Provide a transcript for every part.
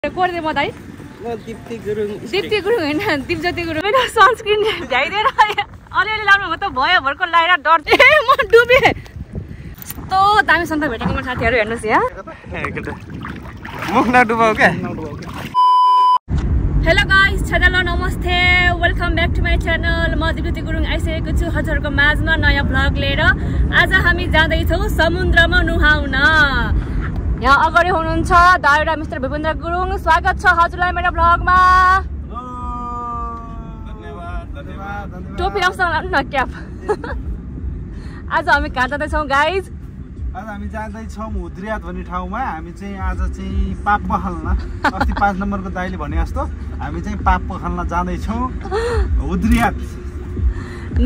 कोर्दे म दाइ दीप्ति गुरुङ हैन दिपज्योति गुरुङ मेरो सनस्क्रिन भ्याइदिएर अलिअलि लाउनु म त भयो भर्को लाएर डर म डुबे यस्तो दामी सन्त भेटेको म साथीहरु हेर्नुस् यहाँ मुख नडुबाउ के हेलो गाइस हेलो नमस्ते welcome back to my channel म दिपज्योति गुरुङ आइसकेको छु हजुरहरुको माझमा नयाँ भ्लग लिएर आज हामी जाँदै छौं समुद्रमा नुहाउन यहाँ अगाडि हुनुहुन्छ दाइरा मिस्टर भूपेन्द्र गुरुङ स्वागत छ हजुरलाई मेरो भ्लगमा धन्यवाद टोपी आउँछ न क्याप आज हामी कहाँ जाँदैछौँ गाइज आज हामी जाँदैछौँ हुद्रियात भन्ने ठाउँमा हामी चाहिँ आज चाहिँ पाप पखाल्न अस्ति 5 नम्बरको दाइले भने जस्तो हामी चाहिँ पाप पखाल्न जाँदैछौँ हुद्रियात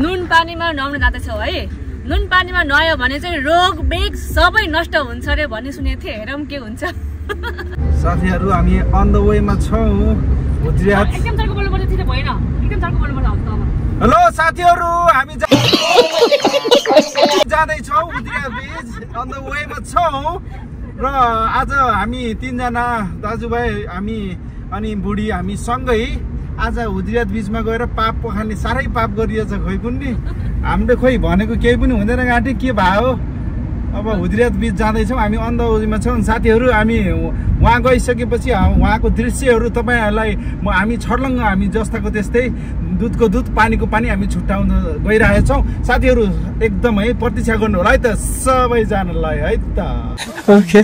नुन पानीमा नुहाउन जाँदैछौँ है नुन पानीमा नुहायो भने चाहिँ रोग बेग सबै नष्ट हुन्छ रे भन्ने सुनेको थिएँ हेरौँ के हुन्छ साथीहरु हामी अन द वेमा छौँ हुद्रियात एकदम तर्क बोल्नुपर्छ थिएन भएन एकदम तर्क बोल्नुपर्छ अब हेलो साथीहरु हामी जाँदै छौँ हुद्रियात बीच अन द वेमा छौँ र आज हामी 3 जना दाजुभाइ हामी अनि बुढी हामी सँगै आज हुद्रियात बीचमा गएर पाप पखाल्ने साह्रै पाप गरिएछ खोइ कुन्नी हामीले खोइ भनेको केही पनि हुँदैन गाँटी के भयो अब हुद्रियात बीच जाँदैछौँ हामी अन द वेमा छौँ साथीहरु हामी वहाँ गइसकेपछि वहाँको दृश्यहरू तपाईहरुलाई हामी छर्लङ्ग हामी जस्ताको त्यस्तै दुधको दुध पानीको पानी हामी छुट्याउन गइरहेछौँ साथीहरु एकदम है प्रतीक्षा गर्नु होला है त सबैजनालाई है त ओके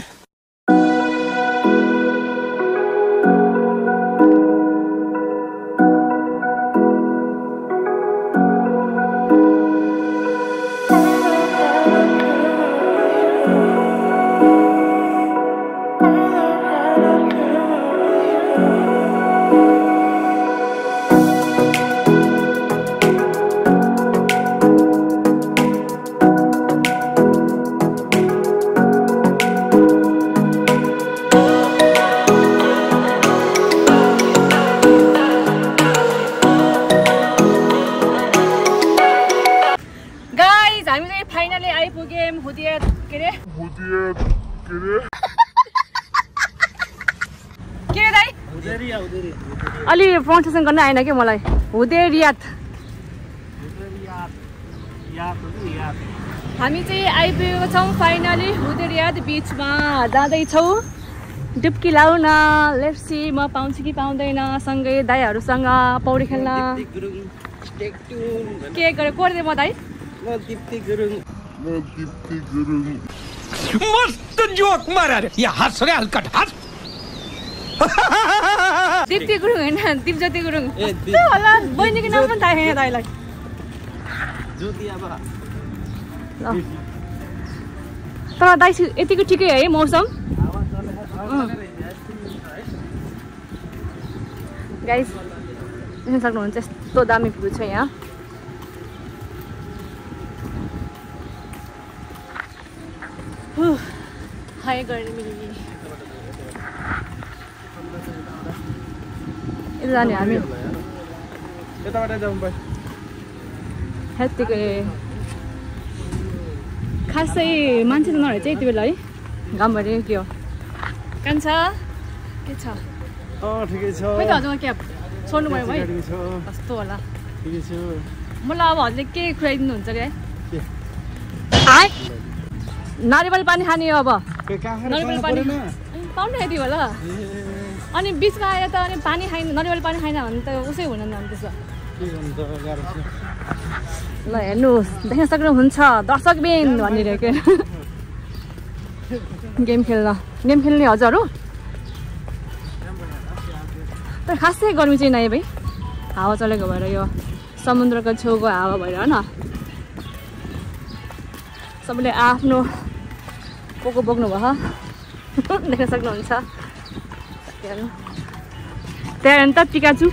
अलि प्रोनाउन्सिएसन गर्न आएन के मलाई हुद्रियात हामी चाहिँ आइपुगेको छौँ फाइनली हुद्रियात बीचमा जाँदैछौँ डुब्की लाउन लेट्स सी म पाउँछु कि पाउँदैन सँगै दाइहरुसँग पौडी खेल्न के गरे कोर्दे म दाइ दीप्ति गुरुङ मस्त जोक मारा रे या हंस रे हल्कट हंस दीप्ति गुरुङ हैन दिपज्योति गुरुङ होला बहिनीको नाम पनि थाहा छैन दाइलाई ज्योति अब तर दाइ यतिको ठिकै है मौसम गाइस देख्न सक्नुहुन्छ यस्तो दामी भ्यू छ यहाँ हाय गर्मी जाने हामी यताबाट जाउँ भाइ हेत्तिकै खासै मान्छे त नरहेछ यति बेला है घामभरि के हो कान्छ के छ ठिकै छ खै त हजुर क्याब छोड्नु भयो है कस्तो होला ठिकै छ मलाई अब हजुरले के खुवाइदिनुहुन्छ अरे है नारिवल पानी खाने हो अब नारिवल पानी पाउनु यति होला अनि बिचमा आएर त अनि पानी खाइन नरिवल पानी खाइन भने त उसै हुन नि त्यसो ल हेर्नुहोस् देख्न सक्नुहुन्छ दर्शकबिन भनिरहेको गेम खेल्ने हजुर हो तर खासै गर्मी चाहिँ नआयो भाइ हावा चलेको भएर यो समुद्रको छेउको हावा भएर होइन सबैले आफ्नो पोको बोक्नु भयो देख्न सक्नुहुन्छ त्यहाँ त पिकाचु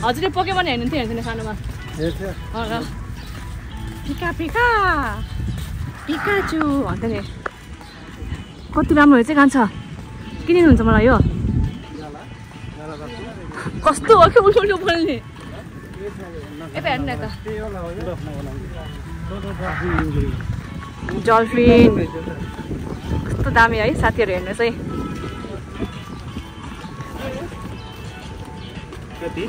हजुरले पोकेमन हेर्नुहुन्थ्यो हेर्दैन सानोमा पिका पिका पिकाचु भन्थ्यो नि कति राम्रो चाहिँ खान्छ किनिदिनुहुन्छ मलाई यो कस्तो हो कि उल्टो बोल्ने यता हेर्नु न त डल्फिन कस्तो दामी है साथीहरु हेर्नु चाहिँ कति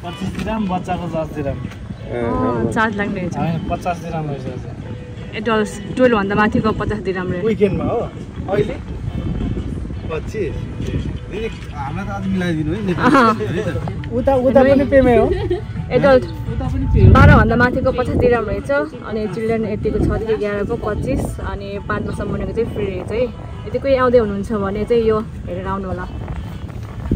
25 दिरहम बच्चाको 10 दिरहम चार्ज लाग्ने हुन्छ 50 दिरहम रहेछ एडल्ट्स 12 भन्दा माथिको 50 दिरहम रे विकेन्डमा हो अहिले 25 दिदी हामीलाई त अझ मिलाइदिनु है उता पनि पेमे हो एडल्ट उता पनि पे 12 भन्दा माथिको 50 दिरहम रहेछ अनि चिल्ड्रेन यतिको 6 देखि 11 को 25 अनि 5 वर्षसम्मको चाहिँ फ्री रहेछ है यदि कोही आउँदै हुनुहुन्छ भने चाहिँ यो हेरेर आउनु होला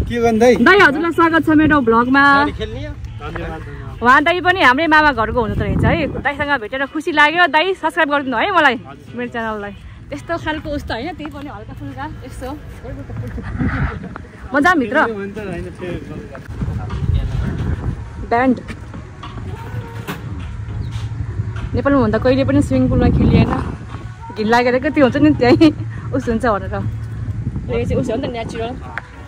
के गर्दै दाइ हजुरलाई स्वागत छ मेरो भ्लगमा धन्यवाद उहाँ दाइ पनि हाम्रै मामा घरको हुनुहुँदो रहेछ है दाइसँग भेटेर खुसी लाग्यो दाइ सब्स्क्राइब गरिदिनु है मलाई मेरो च्यानललाई त्यस्तो खालको उस्तो होइन त्यही पनि हल्का फुल्का यस्तो म जाम भित्र ब्यान्ड नेपालमा भन्दा कहिले पनि स्विमिङ पुलमा खेलिएन घिन लागेर कति हुन्छ नि त्यहीँ उस हुन्छ भनेर यो चाहिँ उस हो नि त नेचुरल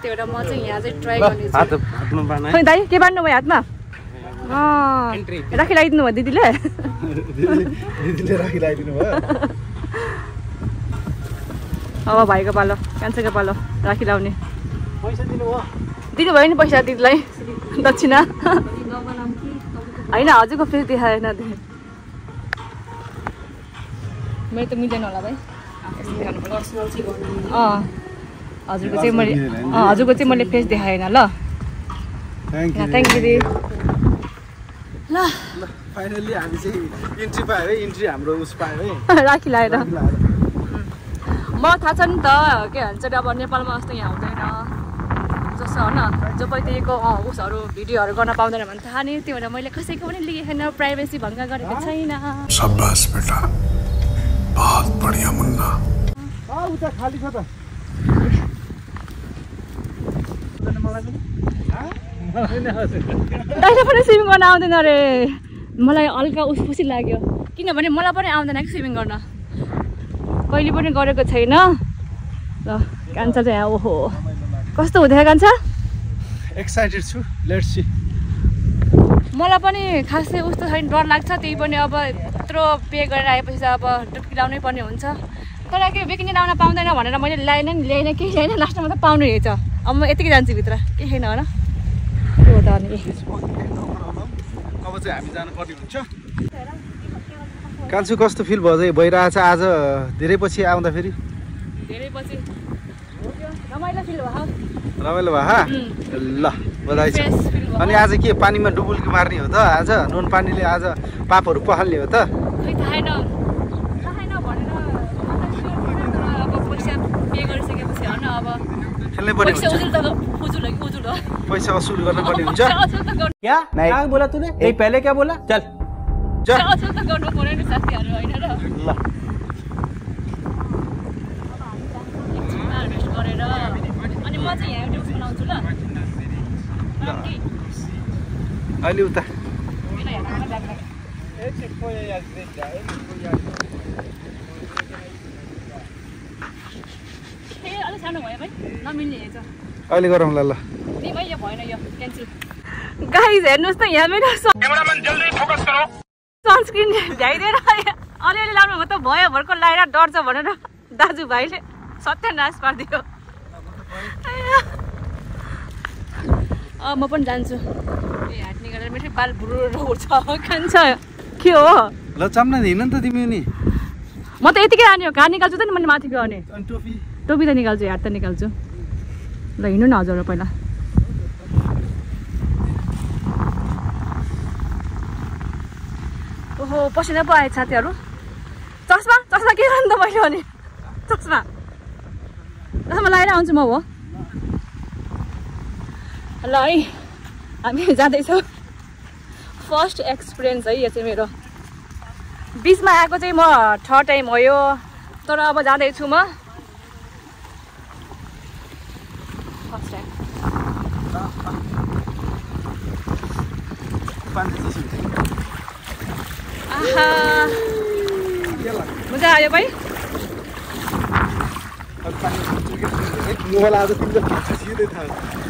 त्यही भएर म चाहिँ यहाँ चाहिँ ट्राई गर्ने खै दाइ के बान्नु भयो हातमा राखी लगाइदिनु भयो दिदीले राखी लगाइदिनु भयो अब भाइको पालो कान्छाको पालो राखी लाउने पैसा दिनुभयो दिनुभयो नि पैसा दिदीलाई दक्षिणा होइन हजुरको फेरि देखाएन मेरो त मिल्दैन होला भाइ हजुरको चाहिँ मैले फेस देखाएन ल थ्याङ्क यू दिदी ल फाइनली हामी चाहिँ इन्ट्री पायो है इन्ट्री हाम्रो उस पायो है राखी लगाएर मलाई थाहा छ नि त के भन्छ अब नेपालमा जस्तो यहाँ हुँदैन जस्तो होइन जो पहिलेको उसहरू भिडियोहरू गर्न पाउँदैन भने थाहा नि त्यो भएर मैले कसैको पनि लिएको छैन प्राइभेसी भङ्ग गरेको छैन शाबाश बेटा बहुत बढिया मुन्ना उता खाली छ त दाइले पनि स्विमिङ गर्न आउँदैन अरे मलाई हल्का खुसी लाग्यो किनभने मलाई पनि आउँदैन कि स्विमिङ गर्न कहिले पनि गरेको छैन ल कान्छा चाहिँ ओहो कस्तो हुँदैछ कान्छा एक्साइटेड छु लेट्स सी मलाई पनि खासै उस्तो छैन डर लाग्छ त्यही पनि अब यत्रो पे गरेर आएपछि त अब डुब्की लाउनै पर्ने हुन्छ तर के बिकिनी लाउन पाउँदैन भनेर मैले ल्याएन नि ल्याएन केही छैन लास्टमा त पाउनु रहेछ अब म यतिकै जान्छु भित्र केही छैन होइन हो त अनि अब चाहिँ हामी जानुपर्ने हुन्छ कान्छु कस्तो फिल भइरहेछ आज धेरै पछि आउँदाखेरि धेरै पछि रमाइलो फिल भयो रमाइलो भयो ल बधाई छ अनि आज के पानीमा डुबुल्की मार्ने हो त आज नुन पानीले आज पापहरू पखाल्ने हो त खै थाहा छैन भनेर अब पैसा पे गरिसकेपछि होइन अब खेल्नै पर्ने हुन्छ पैसा वसुल गर्न पर्ने हुन्छ क्या क्या बोला तूने यही पहले क्या बोला चल अचल त गर्नु पर्यो नि साथीहरू होइन र ल हार्भेस्ट गरेर अनि म चाहिँ यहाँ ड्रिङ्क्स बनाउँछु ल अहिले उता अलिक सानो भयो भाइ नमिल्ने हेर्छ अहिले गरौँ ल नि भाइ यो भएन यो क्यान्सल गाइज हेर्नुहोस् त यहाँ मेरो सनस्क्रिन भ्याइदिएर अलिअलि लाउनु त भयो भर्खर लगाएर डर्छ भनेर दाजुभाइले सत्यानाश पारिदियो म पनि जान्छु ए हाट निकालेर मेरो बाल बुढो उठ्छ खान्छ के हो ल चाम्ना हिँड्न नि त तिमी नि म त यतिकै जाने हो कहाँ निकाल्छु त नि मैले माथि गर्ने टोपी टोपी त निकाल्छु हाट त निकाल्छु ल हिँड्नु न हजुर पहिला ओहो पसिना पो आयो साथीहरू चस्मा चस्मा के गर्नु त मैले भने चस्मा चस्मा लगाएर आउँछु म हो ल है हामी जाँदैछौँ फर्स्ट एक्सपिरियन्स है यो चाहिँ मेरो बिचमा आएको चाहिँ म थर्ड टाइम हो यो तर अब जाँदैछु म फर्स्ट टाइम मजा आयो भाइ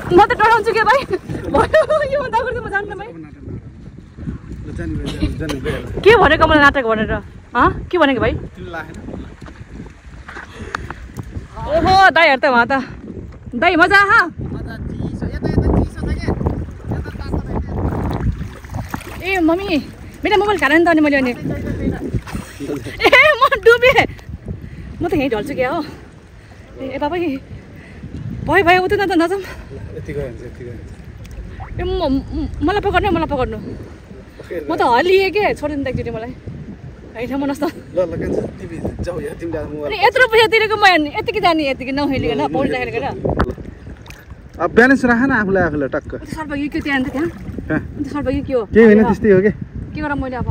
म त डराउँछु के भाइ भयो यो भन्दा गर्दा म जान्न भाइ के भनेको मलाई नाटक भनेर के भनेको भाइ ओहो दाइहरु त वहाँ त दाइ मजा हा ए मम्मी मेरो मोबाइल खाना नि त अनि मैले अनि ए म डुबे म त यहीँ ढल्छु क्या हो ए बाबा भयो भयो उता न त नजाउँ ए मलाई पकड्नु म त हल्लिएँ के छोडिदिनु त एकचोटि मलाई होइन मनस् त यत्रो पैसा तिरेको म यतिकै जाने यतिकै नहेलिकन पौडी राखेर अब ब्यालेन्स राख न आफूलाई टक्क सर्प यो के त्यहाँ त्यहाँ सर्प यो के हो केही होइन त्यस्तै हो के गरौँ मैले अब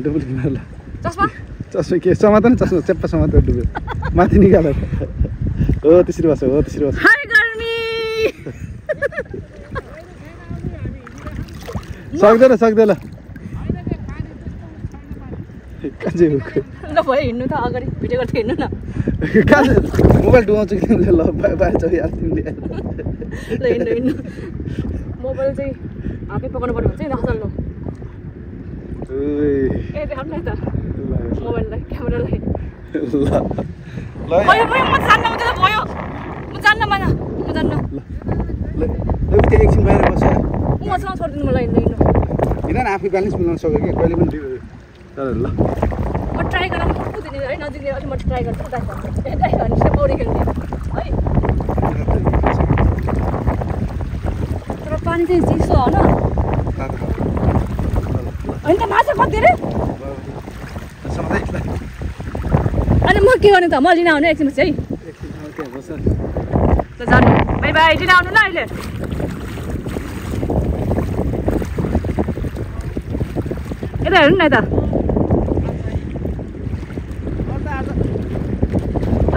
डुब्लिक मार ल चस्मा के समात न चस्मा चेप्पा समात डुब्यो माथि निकाल हो त्यसरी बस हाय गर्मी सक्दैन ल भयो हिँड्नु त अगाडि भिडियो गर्दै हिँड्नु न मोबाइल डुबाउँछु कि तिमीले ल बाहिर जाऊ यार तिमीले ल हिँड्नु मोबाइल चाहिँ हातै पकाउनु पर्यो भने चाहिँ नखल्नु ए देखाउनु न त मोबाइललाई क्यामेरालाई भयो म जान्न एकछिन बाहिर बस्छ मसँग छोडिदिनु मलाई हिँड्नु हिँड न आफै ब्यालेन्स मिलाउन सक्यो कि कहिले पनि ल म ट्राई गराउँ कुदिने है नजिक अलि म ट्राई गर्छु दाइ पौडी खेल्ने है तर पानी चाहिँ चिसो हो न होइन त माछा कति रे अनि म के गर्ने त म लिन आउने एकछिन है ल जानु बाई बाई लिन आउनु ल अहिले यता हेर्नु न यता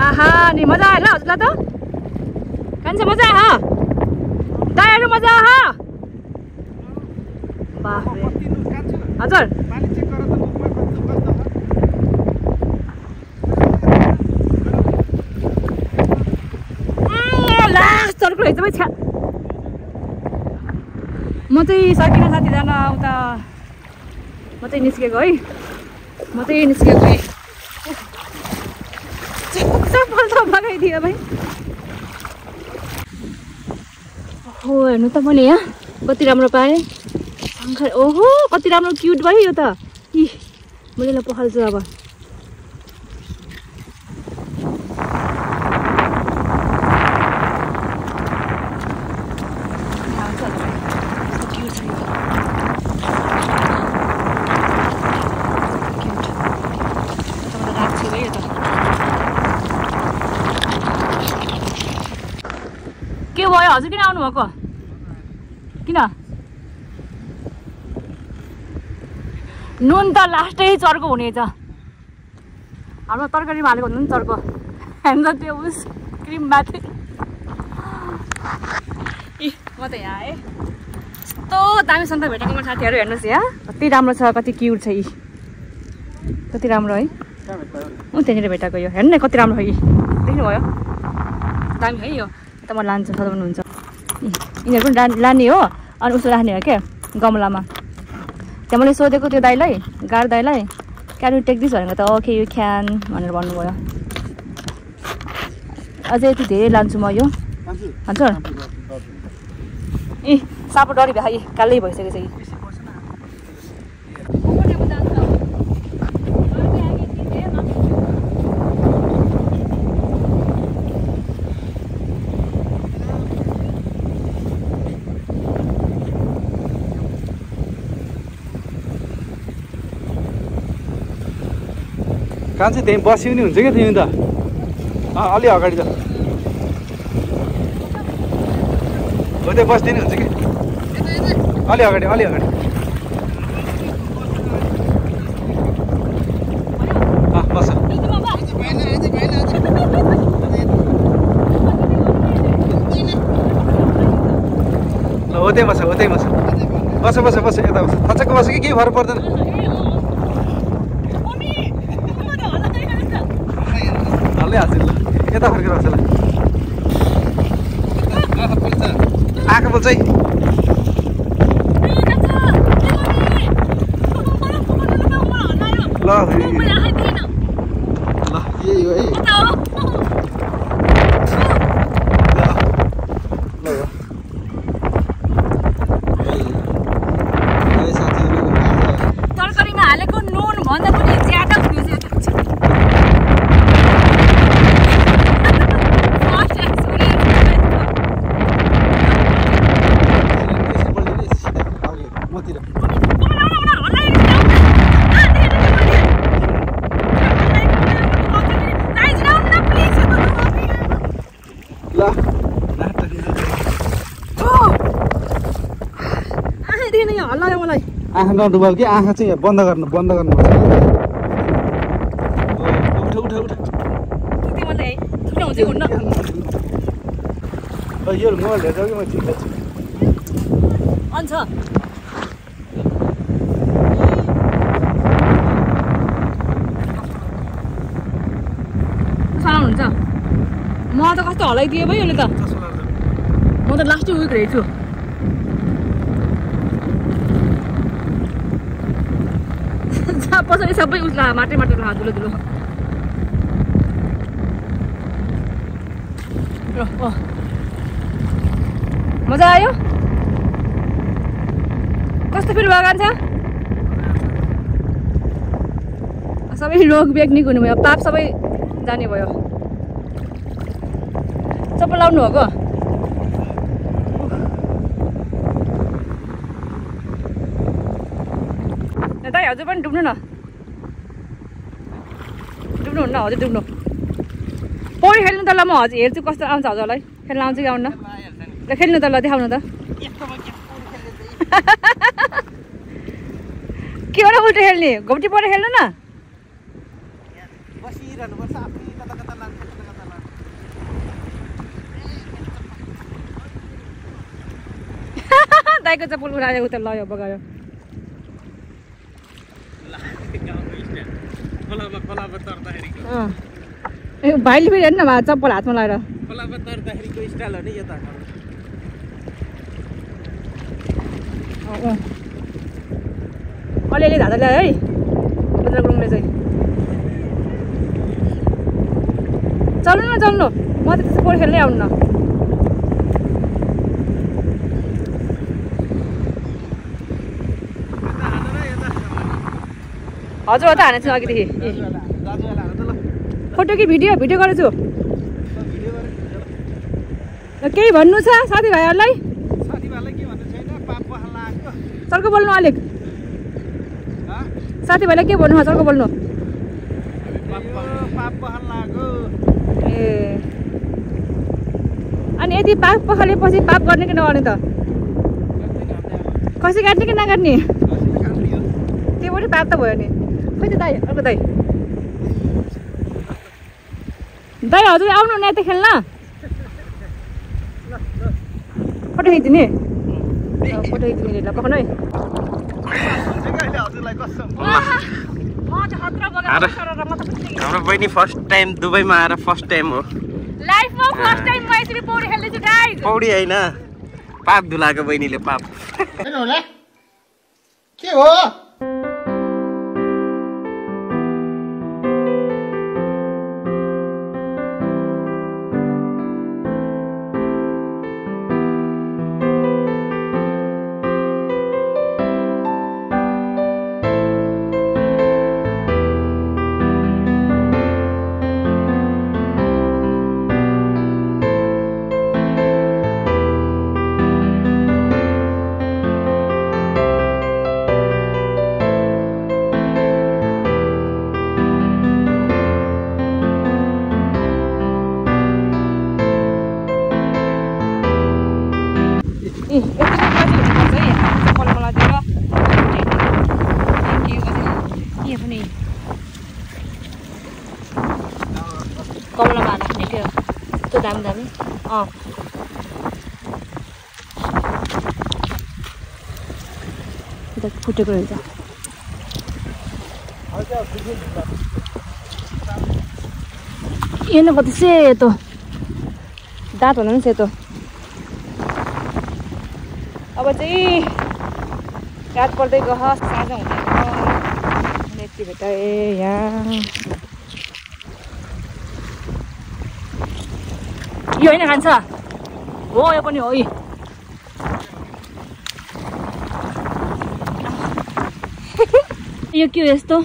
आहा नि मजा आयो ल हजुरलाई त कान्छ मजा आयो दाइहरू मजा आयो बाफ्रे हजुर लास्ट चर्को रहेछ भाइ छ्या म चाहिँ सकिनँ साथीजना उता म चाहिँ निस्केको है चप्पल त लगाइदियो भाइ हो हेर्नु त मैले यहाँ कति राम्रो पाएँ ओहो कति राम्रो क्युट भयो यो त इ मैले ल पखाल्छु अब के भयो हजुर किन आउनु भएको किन नुन त लास्टै चर्को हुने छ हाम्रो तरकारीमा हालेको नुन चर्को हेर्नु त त्यो उस क्रिम माथि म त यहाँ आएँ यस्तो दामी सन्ता भेटेको मेरो साथीहरू हेर्नुहोस् यहाँ कति राम्रो छ कति क्युट छ यी कति राम्रो है त्यहाँनिर भेटाएको यो हेर्नु न कति राम्रो छ यी देख्नुभयो दामी है यो त म लान्छु सजाउनुहुन्छ यिनीहरू पनि लाने हो अनि उसो राख्ने हो क्या गमलामा त्यहाँ मैले सोधेको त्यो दाइलाई गाड दाइलाई क्यान यु टेक दिस भनेको त ओके यु क्यान भनेर भन्नुभयो अझै यति धेरै लान्छु म यो हजुर सापो डरी भयो कालै भइसकेको छ यी कान्छ त्यहीँ बस्यो नि हुन्छ क्या तिमी त अलि अगाडि त हो त्यहाँ बस्दिने हुन्छ कि अलि अगाडि बस ल हो त्यहीँ बस यता बस थचक्क बस कि केही फरक पर्दैन हाल्छु ल यता फर्केर बस्छ ल आएको बोल्छ है ल यही हो है ल हल्ला मलाई आँखा नडुबाउ कि आँखा चाहिँ बन्द गर्नुपर्छ उठ यो मोबाइल हेर्छौ कि म ठिकै छु अन्त हुन्छ म त कस्तो हलाइदिएँ भयो नि त म त लास्ट विक रहेछु पछाडि सबै उस माटै ला धुलो मजा आयो कस्तो फिल भएको छ सबै रोग बेग निको हुनुभयो पाप सबै जाने भयो चप्पल लाउनु भएको दाइ हजुर पनि डुब्नु न डुब्नुहुन्न हजुर डुब्नु पौडी खेल्नु त ल म हजुर हेर्छु कस्तो आउँछ हजुरलाई खेल्न आउँछ कि आउन ल खेल्नु त ल देखाउनु त के हो र उल्टो खेल्ने घोप्टी परेर खेल्नु न दाइको चप्पल उठाएर उता लयो बगायो भाइले फेरि हेर्नु न चप्पल हातमा लगाएर अलिअलि धाँदा ल्यायो है भूपेन्द्र गुरुङले चाहिँ चल्नु न चल्नु म त त्यस्तो पौडी खेल्नै आउनु न हजुर हो त हानेछु अघिदेखि फोटो कि भिडियो गरेछु केही भन्नु छ साथीभाइहरूलाई चर्को बोल्नु अलिक साथीभाइलाई के भन्नु चर्को बोल्नु ए अनि यदि पाप पखालेपछि पाप गर्ने कि नगर्ने त खसी काट्ने कि नकाट्ने त्यो पनि पाप त भयो नि खै त दाइ अर्को दाइ हजुर आउनु न यता खेल्न फोटो खिचिदिने फोटो खिचिदिने ल पखाउनु है हाम्रो बहिनी फर्स्ट टाइम दुबईमा आएर फर्स्ट टाइम हो लाइफमा फर्स्ट टाइम म यसरी पौडी खेल्दैछु गाइस पौडी हैन पाप धुलाको बहिनीले पाप के हो कमलामा राख्ने क्या त्यो दामी दामी फुटेको रहेछ हेर्नु कति सेतो दाँत होला नि सेतो अब चाहिँ रात पर्दै गयो साँझ हुँदै यति भेटाए यहाँ यो होइन खान्छ हो यो पनि हो यो के हो यस्तो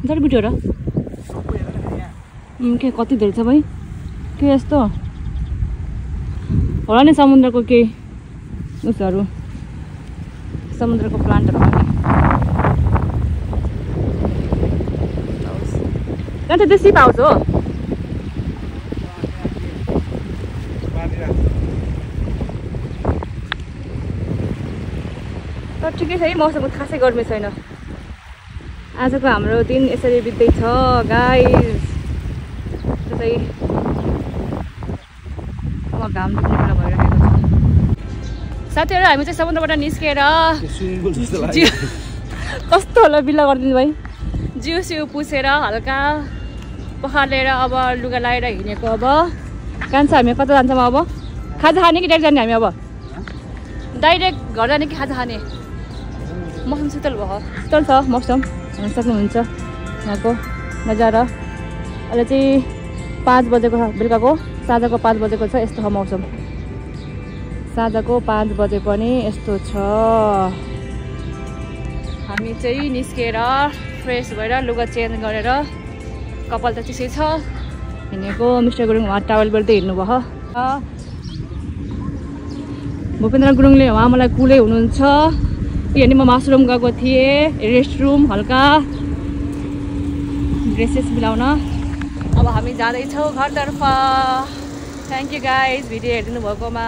जडीबुटी हो र के कति धेरै छ भाइ के यस्तो होला नि समुद्रको केही उसहरू समुद्रको प्लान्टहरू पनि त्यो सिप हाउस हो तर ठिकै छ है, मौसम खासै गर्मी छैन। आजको हाम्रो दिन यसरी बित्दैछ गाइस। त्यतै अब घाम निस्किने बेला भइरहेको छ। साथीहरू हामी चाहिँ समुद्रबाट निस्केर कस्तो होला बिल्ला गरिदिनु भाइ, जिउ सिउ पुछेर हल्का पखालेर अब लुगा लगाएर हिँडेको। अब कान्छ हामी कता जान्छौँ अब? खाजा खाने कि डाइरेक्ट जाने हामी? अब डाइरेक्ट घर जाने कि खाजा खाने? मौसम शीतल भयो, शीतल छ मौसम, हेर्न सक्नुहुन्छ यहाँको नजारा। अहिले चाहिँ 5 बजेको छ, बेलुकाको साँझको 5 बजेको छ। यस्तो छ मौसम, साँझको 5 बजे पनि यस्तो छ। हामी चाहिँ निस्केर फ्रेस भएर लुगा चेन्ज गरेर कपाल त चिसै छ हिँडेको। मिस्टर गुरुङ उहाँ टावल बेल्दै हिँड्नुभयो। भूपेन्द्र गुरुङले उहाँ मलाई कुलै हुनुहुन्छ। किनभने म मासरुम गएको थिएँ, रेस्टरुम हल्का ड्रेसेस मिलाउन। अब हामी जाँदैछौँ घरतर्फ। थ्याङ्क यू गाइज भिडियो हेरिदिनु भएकोमा।